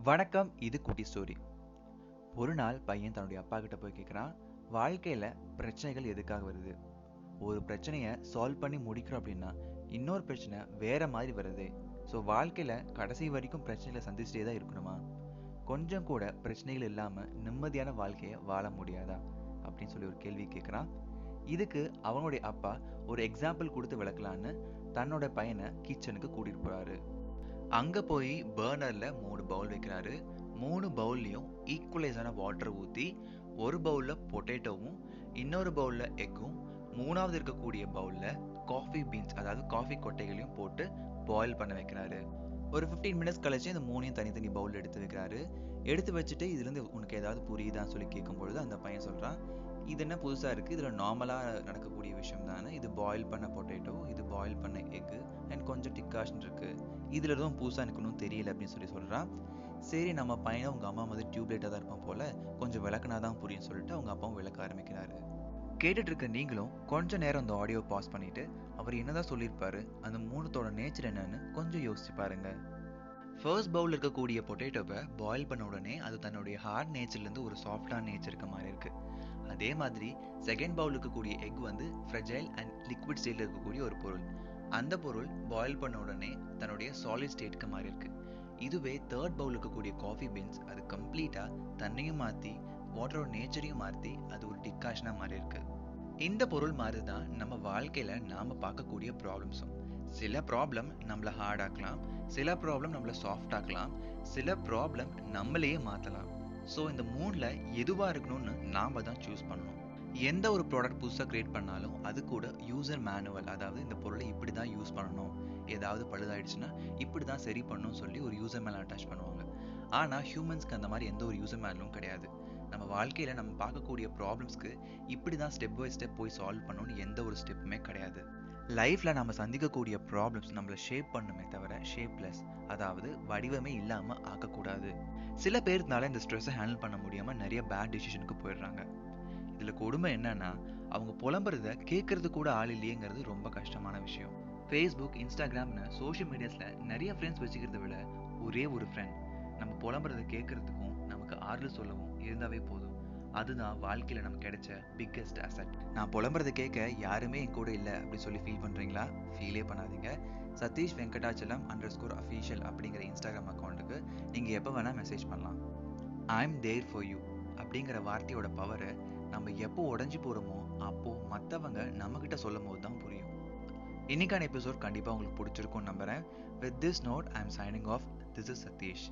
வணக்கம். இது குட்டி ஸ்டோரி. ஒரு நாள் பையன் தன்னுடைய அப்பா கிட்ட போய் கேட்குறான், வாழ்க்கையில பிரச்சனைகள் எதுக்காக வருது? ஒரு பிரச்சனையை சால்வ் பண்ணி முடிக்கிறோம் அப்படின்னா இன்னொரு பிரச்சனை வேற மாதிரி வருது. ஸோ வாழ்க்கையில கடைசி வரைக்கும் பிரச்சனைகளை சந்திச்சுட்டே தான் இருக்கணுமா? கொஞ்சம் கூட பிரச்சனைகள் இல்லாம நிம்மதியான வாழ்க்கையை வாழ முடியாதா அப்படின்னு சொல்லி ஒரு கேள்வி கேட்குறான். இதுக்கு அவனுடைய அப்பா ஒரு எக்ஸாம்பிள் கொடுத்து விளக்கலான்னு தன்னோட பையனை கிச்சனுக்கு கூட்டிட்டு போறாரு. அங்க போய் பர்னர்ல 3 பவுல் வைக்கிறாரு. 3 பவுல்லையும் ஈக்குவலைஸான வாட்டர் ஊத்தி, ஒரு பவுல்ல பொட்டேட்டோவும், இன்னொரு பவுல்ல எக்கும், மூணாவது இருக்கக்கூடிய பவுல்ல காஃபி பீன்ஸ் அதாவது காஃபி கொட்டைகளையும் போட்டு பாயில் பண்ண வைக்கிறாரு. ஒரு 15 மினிட்ஸ் கழிச்சு இந்த மூணையும் தனித்தனி பவுல் எடுத்து வைக்கிறாரு. எடுத்து வச்சுட்டு இதுலேருந்து உனக்கு ஏதாவது புரியுதான்னு சொல்லி கேட்கும்பொழுது அந்த பையன் சொல்றான், இது என்ன புதுசா இருக்கு, இதுல நார்மலா நடக்கக்கூடிய விஷயம் தானே, இது பாயில் பண்ண பொட்டேட்டோ, இது பாயில் பண்ண எக்கு அண்ட் கொஞ்சம் டிக்காஷன் இருக்கு, இதுல எதுவும் புதுசா எனக்கு ஒன்றும் தெரியல அப்படின்னு சொல்லி சொல்றான். சரி, நம்ம பையனை உங்க அம்மா மாதிரி டியூப்லைட்டாக தான் இருப்பான் போல, கொஞ்சம் விளக்குனாதான் புரியும் சொல்லிட்டு அவங்க அப்பாவும் விளக்க ஆரம்பிக்கிறாரு. கேட்டுட்டு இருக்க நீங்களும் கொஞ்ச நேரம் அந்த ஆடியோ பாஸ் பண்ணிட்டு அவர் என்னதான் சொல்லியிருப்பாரு, அந்த மூணுத்தோட நேச்சர் என்னன்னு கொஞ்சம் யோசிச்சு பாருங்க. ஃபர்ஸ்ட் பவுல் இருக்கக்கூடிய பொட்டேட்டோவை பாயில் பண்ண உடனே அது தன்னுடைய ஹார்ட் நேச்சர்லேருந்து ஒரு சாஃப்டான நேச்சருக்கு மாறி இருக்கு. அதே மாதிரி செகண்ட் பவுல் இருக்கக்கூடிய எக் வந்து ஃப்ரெஜைல் அண்ட் லிக்விட் ஸ்டேட்ல இருக்கக்கூடிய ஒரு பொருள். அந்த பொருள் பாயில் பண்ண உடனே தன்னுடைய சாலிட் ஸ்டேட்க்கு மாறி இருக்கு. இதுவே தேர்ட் பவுல் இருக்கக்கூடிய காஃபி பீன்ஸ் அது கம்ப்ளீட்டா தன்னையும் மாற்றி வாட்டரோட நேச்சரையும் மாற்றி அது ஒரு டிகாஷனாக மாறி இருக்கு. இந்த பொருள் மாதிரி தான் நம்ம வாழ்க்கையில நாம பார்க்கக்கூடிய ப்ராப்ளம்ஸும். சில ப்ராப்ளம் நம்மளை ஹார்ட் ஆக்கலாம், சில ப்ராப்ளம் நம்மளை சாஃப்ட் ஆக்கலாம், சில ப்ராப்ளம் நம்மளையே மாற்றலாம். ஸோ இந்த மூணில் எதுவாக இருக்கணும்னு நாம் தான் சூஸ் பண்ணணும். எந்த ஒரு ப்ராடக்ட் புதுசாக க்ரியேட் பண்ணாலும் அது கூட யூசர் மேனுவல், அதாவது இந்த பொருளை இப்படி தான் யூஸ் பண்ணணும், ஏதாவது பழுதாயிடுச்சுன்னா இப்படி தான் சரி பண்ணணும்னு சொல்லி ஒரு யூசர் மேனுவல் அட்டாச் பண்ணுவாங்க. ஆனால் ஹியூமன்ஸ்க்கு அந்த மாதிரி எந்த ஒரு யூசர் மேனுவலும் கிடையாது. நம்ம வாழ்க்கையில் நம்ம பார்க்கக்கூடிய ப்ராப்ளம்ஸ்க்கு இப்படி தான் ஸ்டெப் பை ஸ்டெப் போய் சால்வ் பண்ணணும்னு எந்த ஒரு ஸ்டெப்புமே கிடையாது. லைஃப்பில் நம்ம சந்திக்கக்கூடிய ப்ராப்ளம்ஸ் நம்மளை ஷேப் பண்ணுமே தவிர ஷேப்லெஸ், அதாவது வடிவமே இல்லாமல் ஆக்கக்கூடாது. சில பேருக்குனால இந்த ஸ்ட்ரெஸ்ஸை ஹேண்டில் பண்ண முடியாமல் நிறைய பேட் டிசிஷனுக்கு போயிடுறாங்க. இதில் கொடுமை என்னன்னா, அவங்க புலம்புறத கேட்கறது கூட ஆள் இல்லையேங்கிறது ரொம்ப கஷ்டமான விஷயம். ஃபேஸ்புக், இன்ஸ்டாகிராம்னு சோஷியல் மீடியாஸில் நிறைய ஃப்ரெண்ட்ஸ் வச்சுக்கிறத விட ஒரே ஒரு ஃப்ரெண்ட் நம்ம புலம்புறதை கேட்கறதுக்கும் நமக்கு ஆறுதல் சொல்லவும் இருந்தாவே போதும். அதுதான் வாழ்க்கையில் நமக்கு கிடைச்ச பிக்கெஸ்ட் அசெட். நான் புலம்புறதை கேட்க யாருமே என் கூட இல்லை அப்படின்னு சொல்லி ஃபீல் பண்ணுறீங்களா? ஃபீலே பண்ணாதீங்க. சதீஷ் வெங்கடாச்சலம் _official அப்படிங்கிற இன்ஸ்டாகிராம் அக்கௌண்ட்டுக்கு நீங்கள் எப்போ வேணால் மெசேஜ் பண்ணலாம். ஐம் தேர் ஃபார் யூ அப்படிங்கிற வார்த்தையோட பவரை நம்ம எப்போ உடஞ்சி போகிறோமோ அப்போது மற்றவங்க நம்மக்கிட்ட சொல்லும் போது தான் புரியும். இன்னைக்கான எபிசோட் கண்டிப்பாக உங்களுக்கு பிடிச்சிருக்கும்னு நம்புகிறேன். With this note I am signing off. This is Satish.